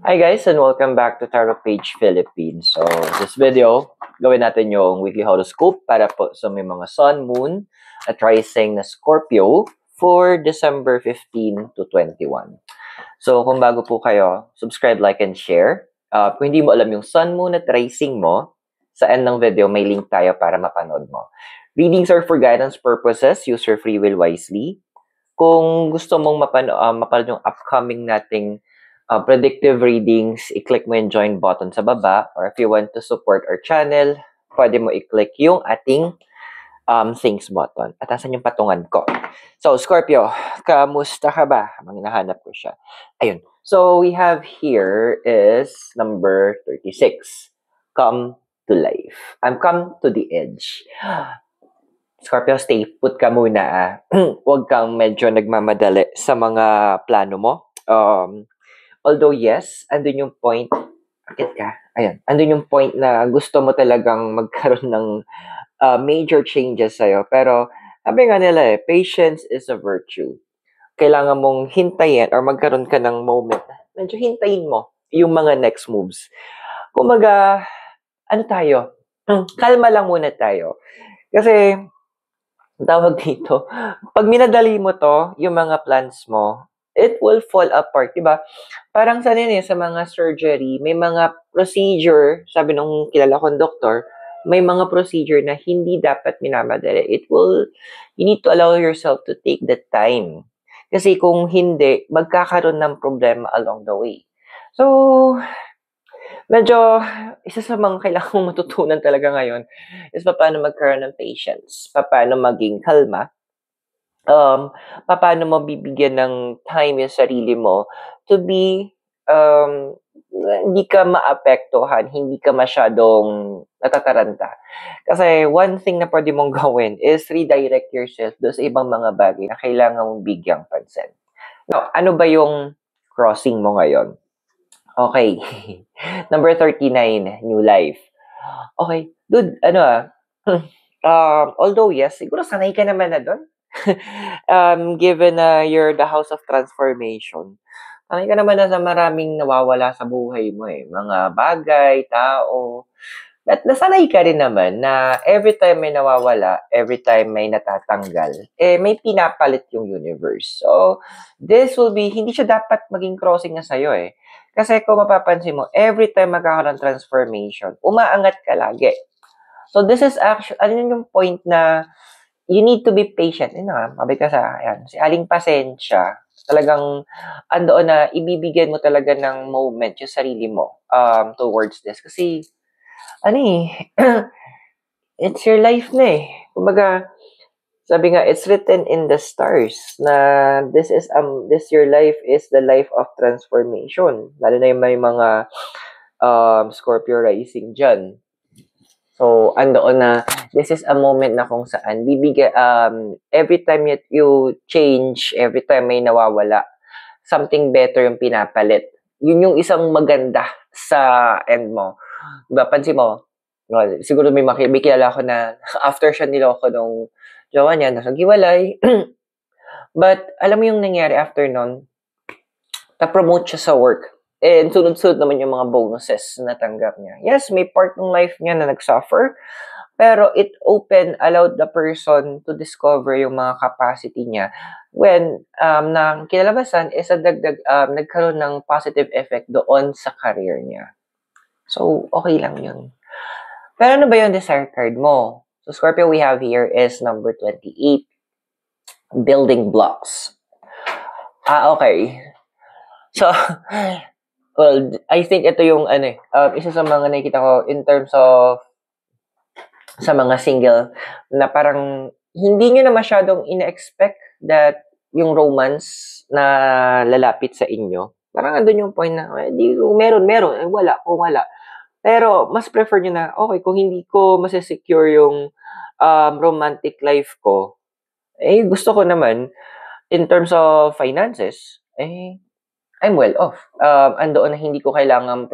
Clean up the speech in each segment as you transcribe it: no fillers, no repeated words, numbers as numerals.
Hi guys and welcome back to Tarot Page Philippines. So, this video, gawin natin yung weekly horoscope para po sa may mga Sun, Moon at Rising na Scorpio for December 15 to 21. So, kung bago po kayo, subscribe, like, and share. Kung hindi mo alam yung Sun, Moon at Rising mo, sa end ng video may link tayo para mapanood mo. Readings are for guidance purposes. Use your free will wisely. Kung gusto mong mapanood yung upcoming nating predictive readings, i-click mo yung join button sa baba. Or if you want to support our channel, pwede mo i-click yung ating thanks button. At asan yung patungan ko? So, Scorpio, kamusta ka ba? Habang hinahanap ko siya. Ayun. So, we have here is number 36. Come to life. I'm come to the edge. Scorpio, stay put ka muna. Huwag kang medyo nagmamadali sa mga plano mo. Although yes, andun yung point, bakit ka? Ayan, andun yung point na gusto mo talagang magkaroon ng major changes sa'yo. Pero, sabi nga nila patience is a virtue. Kailangan mong hintayin or magkaroon ka ng moment. Medyo hintayin mo yung mga next moves. Kumaga, ano tayo? Kalma lang muna tayo. Kasi, tawag dito, pag minadali mo to, yung mga plans mo, it will fall apart, diba? Parang sa mga surgery, may mga procedure, sabi nung kilala kong doktor, may mga procedure na hindi dapat minamadali. You need to allow yourself to take the time. Kasi kung hindi, magkakaroon ng problema along the way. So, medyo, isa sa mga kailangan mong matutunan talaga ngayon is paano magkaroon ng patience, paano maging kalma, paano mo bibigyan ng time yung sarili mo to be, hindi ka maapektuhan, hindi ka masyadong natataranta. Kasi one thing na pwede mong gawin is redirect yourself doon sa ibang mga bagay na kailangan mong bigyang pansin. Now, ano ba yung crossing mo ngayon? Okay. Number 39, new life. Okay. Dude, although yes, siguro sanay ka naman na doon. Given na you're the house of transformation, sanay ka naman na sa maraming nawawala sa buhay mo eh. Mga bagay, tao. At nasanay ka rin naman na every time may nawawala, every time may natatanggal, may pinapalit yung universe. So, this will be, hindi siya dapat maging crossing na sa'yo eh. Kasi kung mapapansin mo, every time magkakaroon ng transformation, umaangat ka lagi. So, this is actually, yung point na you need to be patient. Sabi ka si Aling Pasensya, talagang andoon na ibibigyan mo talaga ng moment yung sarili mo towards this. Kasi, it's your life na eh. Kumbaga, sabi nga, it's written in the stars na this your life is the life of transformation. Lalo na yung may mga Scorpio rising dyan. So, andoon na this is a moment na kung saan every time you change, every time may nawawala, something better yung pinapalit. Yun yung isang maganda sa end mo. Diba, pansin mo, siguro may kilala ko na after siya niloko nung jowa niya, nakagiwalay. But, alam mo yung nangyari after nun, na-promote siya sa work. And sunod-sunod naman yung mga bonuses na natanggap niya. Yes, may part ng life niya na nag-suffer, pero it allowed the person to discover yung mga capacity niya when nang kinalabasan is nagkaroon ng positive effect doon sa career niya. So, okay lang yun. Pero ano ba yung desire card mo? So, Scorpio, we have here is number 28. Building blocks. Okay. So, well, I think ito yung isa sa mga nakikita ko in terms of sa mga single na parang hindi nyo na masyadong ina-expect that yung romance na lalapit sa inyo. Parang andun yung point na, meron, wala, kung wala. Pero, mas prefer nyo na, okay, kung hindi ko masasecure yung romantic life ko, gusto ko naman, in terms of finances, I'm well off. Andoon na hindi ko kailangan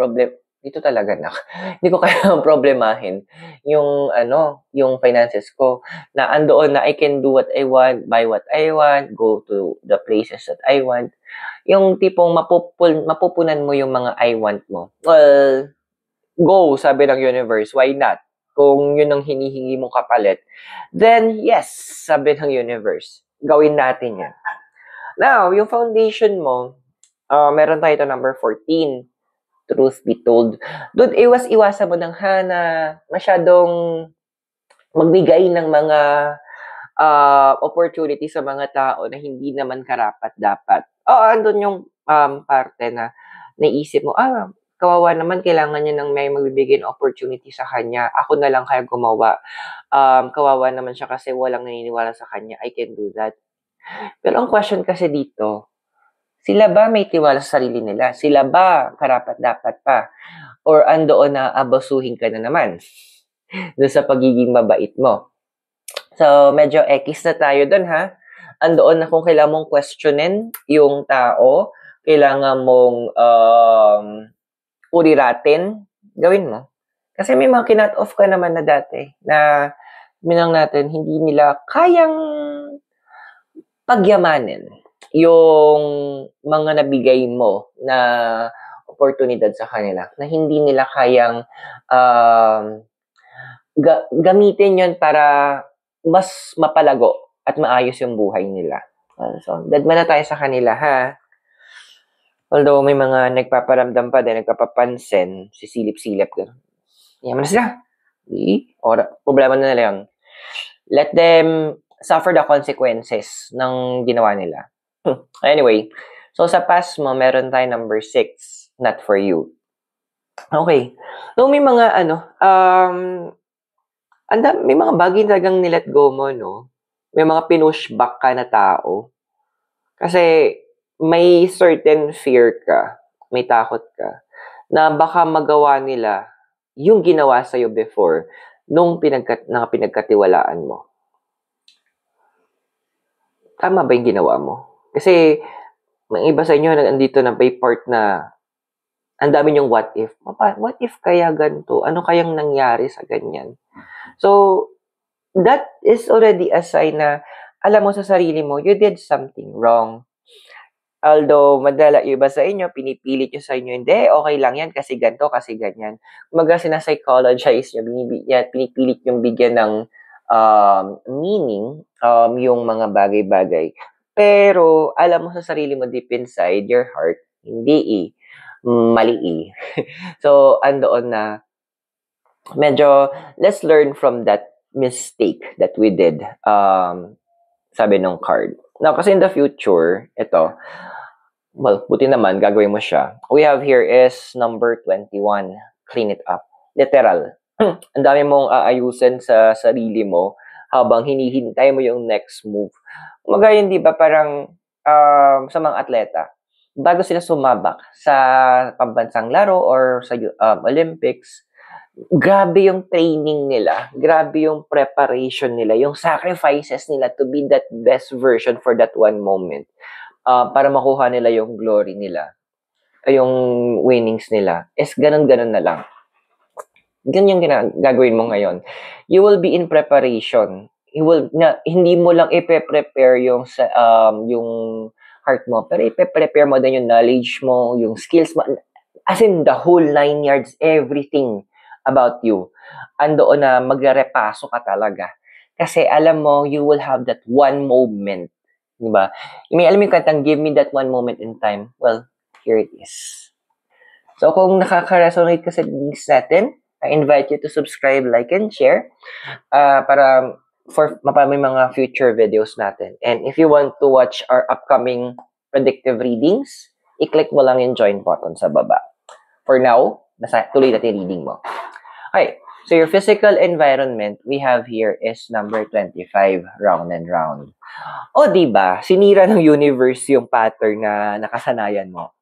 dito talaga na. Hindi ko kailangang problemahin yung finances ko. Na andoon na I can do what I want, buy what I want, go to the places that I want. Yung tipong mapupunan mo yung mga I want mo. Well, go, sabi ng universe, why not? Kung yun ang hinihingi mong kapalit, then yes, sabi ng universe, gawin natin yan. Now, yung foundation mo, meron tayo ito number 14, truth be told. Doon, iwasan mo ng hana, masyadong magbigay ng mga opportunity sa mga tao na hindi naman karapat-dapat. Andun yung parte na naisip mo, kawawa naman, kailangan niya ng may magbibigay ng opportunity sa kanya. Ako na lang kaya gumawa. Kawawa naman siya kasi walang naniniwala sa kanya. I can do that. Pero ang question kasi dito, sila ba may tiwala sa sarili nila? Sila ba karapat-dapat pa? Or andoon na abasuhin ka na naman doon sa pagiging mabait mo? So, medyo X na tayo doon, ha? Andoon na kung kailangan mong questionin yung tao, kailangan mong uriratin, gawin mo. Kasi may mga kinat off ka naman na dati na minang natin, hindi nila kayang pagyamanin yung mga nabigay mo na oportunidad sa kanila, na hindi nila kayang gamitin yon para mas mapalago at maayos yung buhay nila. So, dadma na tayo sa kanila, ha? Although may mga nagpaparamdam pa din, nagpapapansin, sisilip-silip. Yaman na sila. Problema na nila yun. Let them suffer the consequences ng ginawa nila. Anyway, so sa past mo, meron tayo number 6, not for you. Okay. So may mga may mga bagay talagang nilet go mo, no? May mga pinush back ka na tao. Kasi may certain fear ka, may takot ka, na baka magawa nila yung ginawa sa'yo before nung pinagkatiwalaan mo. Tama ba yung ginawa mo? Kasi may iba sa inyo na andito na may part na ang dami yung what if. What if kaya ganito? Ano kayang nangyari sa ganyan? So, that is already a sign na alam mo sa sarili mo, you did something wrong. Although, madala yung iba sa inyo, pinipilit nyo sa inyo, hindi, okay lang yan, kasi ganito, kasi ganyan. Kumaga, sinapsychologize nyo, pinipilit yung bigyan ng meaning yung mga bagay-bagay. Pero, alam mo sa sarili mo, deep inside your heart, hindi mali So, andoon na, medyo, let's learn from that mistake that we did, sabi nung card. Now, kasi in the future, ito, well, buti naman, gagawin mo siya. We have here is number 21, clean it up. Literal. Ang dami mong aayusin sa sarili mo habang hinihintay mo yung next move. Kumbaga yun, di ba, parang sa mga atleta, bago sila sumabak sa pambansang laro or sa Olympics, grabe yung training nila, grabe yung preparation nila, yung sacrifices nila to be that best version for that one moment. Para makuha nila yung glory nila, yung winnings nila, is ganun-ganun na lang. Ganyan yung gagawin mo ngayon. You will be in preparation. Hindi mo lang ipe-prepare yung heart mo, pero ipe-prepare mo din yung knowledge mo, yung skills mo, as in the whole 9 yards, everything about you. Andoon na magre-repaso ka talaga. Kasi alam mo, you will have that one moment. Diba? May alam yung kantang, give me that one moment in time. Well, here it is. So, kung nakaka-resonate ka sa links natin, I invite you to subscribe, like, and share para may mga future videos natin. And if you want to watch our upcoming predictive readings, i-click mo lang yung join button sa baba. For now, tuloy natin reading mo. Okay. So, your physical environment we have here is number 25, round and round. O, diba? Sinira ng universe yung pattern na nakasanayan mo.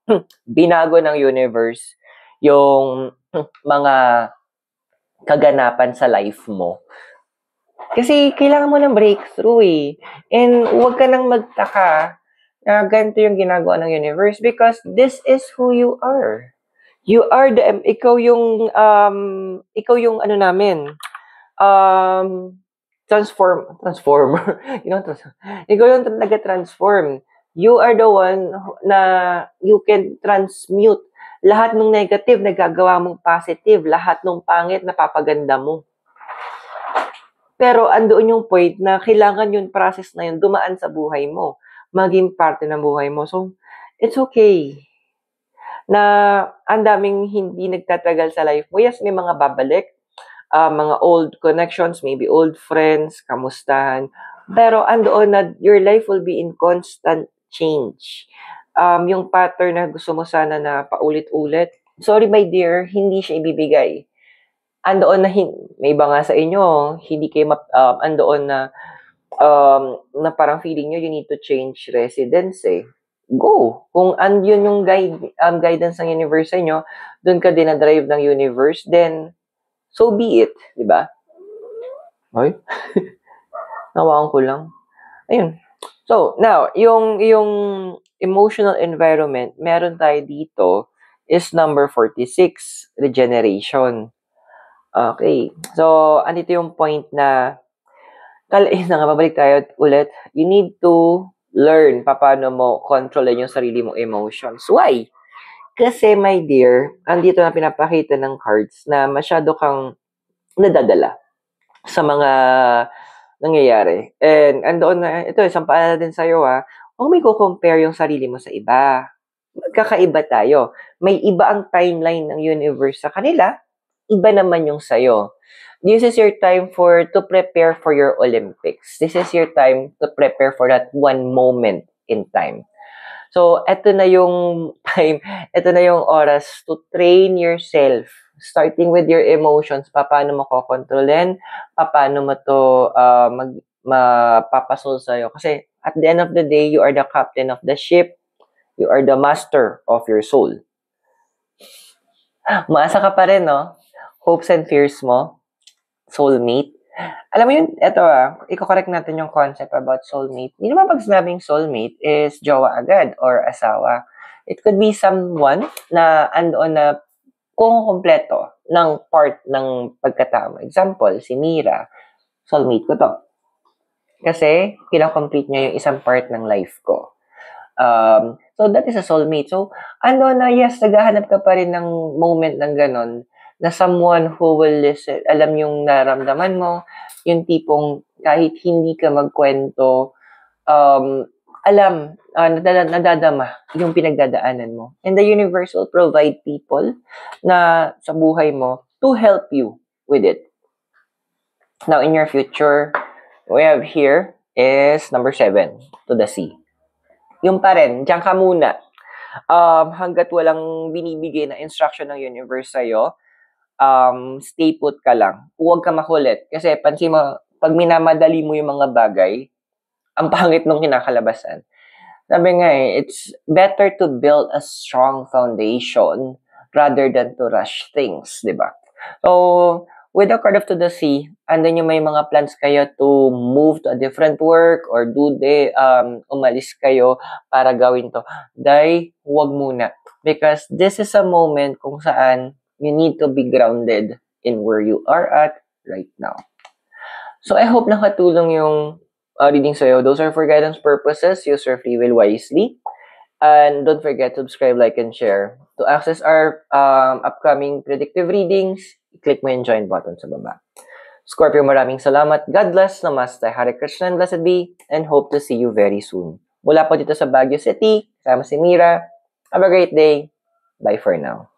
Binago ng universe yung mga kaganapan sa life mo. Kasi kailangan mo ng breakthrough eh. And huwag ka nang magtaka na ganito yung ginagawa ng universe because this is who you are. ikaw yung ano namin, transformer. Ikaw yung nag-transform. You are the one na you can transmute. Lahat ng negative, nagagawa mong positive. Lahat ng pangit, napapaganda mo. Pero andoon yung point na kailangan yung process na yun dumaan sa buhay mo. Maging parte ng buhay mo. So, it's okay na ang daming hindi nagtatagal sa life mo. Yes, may mga babalik, mga old connections, maybe old friends, kamustahan. Pero andoon na your life will be in constant change. Yung pattern na gusto mo sana na paulit-ulit, sorry my dear, hindi siya ibibigay. Andoon na, may iba nga sa inyo, hindi kayo, andoon na parang feeling nyo, you need to change residence eh. Go! Kung yun yung guidance ng universe sa inyo, doon ka dinadrive ng universe, then, so be it. Diba? Ay? Nawaan ko lang. Ayun. So, now, yung emotional environment, meron tayo dito is number 46, regeneration. Okay. So, andito yung point na, babalik tayo ulit. You need to learn paano mo kontrolin yung sarili mong emotions. Why? Kasi, my dear, andito na pinapakita ng cards na masyado kang nadadala sa mga nangyayari. And andoon na, ito, isang paalala din sa'yo huwag may compare yung sarili mo sa iba. Magkakaiba tayo. May iba ang timeline ng universe sa kanila, iba naman yung sa'yo. This is your time to prepare for your Olympics. This is your time to prepare for that one moment in time. So, ito na yung time, ito na yung oras to train yourself. Starting with your emotions, paano mo kokontrolin, paano mo to mapapasol sa'yo. Kasi at the end of the day, you are the captain of the ship. You are the master of your soul. Maasa ka pa rin, no? Hopes and fears mo. Soulmate. Alam mo yun, eto i-correct natin yung concept about soulmate. Hindi naman pag sinabing soulmate is jowa agad or asawa. It could be someone na andoon na kung kompleto ng part ng pagkatao. Example, si Mira, soulmate ko to. Kasi, kinakomplete niya yung isang part ng life ko. So, that is a soulmate. So, yes, naghahanap ka pa rin ng moment ng ganon na someone who will listen, alam yung naramdaman mo, yung tipong kahit hindi ka magkwento, alam, nadadama yung pinagdadaanan mo. And the universe will provide people na sa buhay mo to help you with it. Now, in your future, we have here is number 7, to the sea. Yung pa rin, diyan ka muna. Hanggat walang binibigay na instruction ng universe sa'yo, stay put ka lang. Huwag ka makulit. Kasi pansin mo, pag minamadali mo yung mga bagay, ang pangit nung kinakalabasan. Sabi nga it's better to build a strong foundation rather than to rush things, di ba? So, with the card of to the sea, andun yung may mga plans kayo to move to a different work or umalis kayo para gawin to. Dahil, huwag muna. Because this is a moment kung saan you need to be grounded in where you are at right now. So, I hope nakatulong yung reading sa'yo. Those are for guidance purposes. Use your free will wisely. And don't forget to subscribe, like, and share. To access our upcoming predictive readings, click mo yung join button sa baba. Scorpio, maraming salamat. God bless. Namaste. Hare Krishna and blessed be. And hope to see you very soon. Mula po dito sa Baguio City, kasama si Mira. Have a great day. Bye for now.